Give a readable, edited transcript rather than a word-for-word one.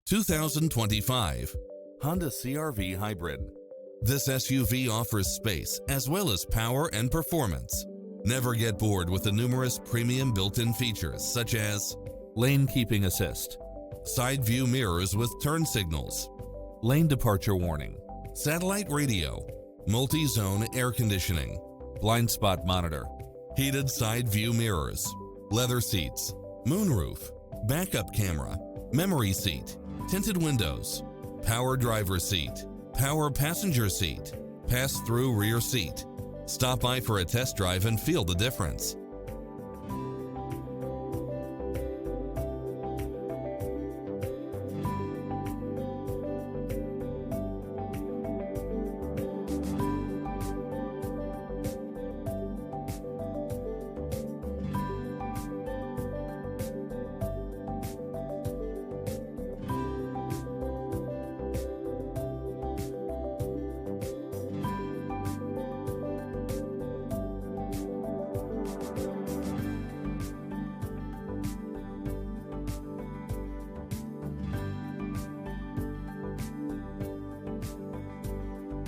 2025 Honda CR-V Hybrid. This SUV offers space as well as power and performance. Never get bored with the numerous premium built-in features such as lane keeping assist, side view mirrors with turn signals, lane departure warning, satellite radio, multi-zone air conditioning, blind spot monitor, heated side view mirrors, leather seats, moonroof, backup camera, memory seat, tinted windows, power driver seat, power passenger seat, pass-through rear seat. Stop by for a test drive and feel the difference.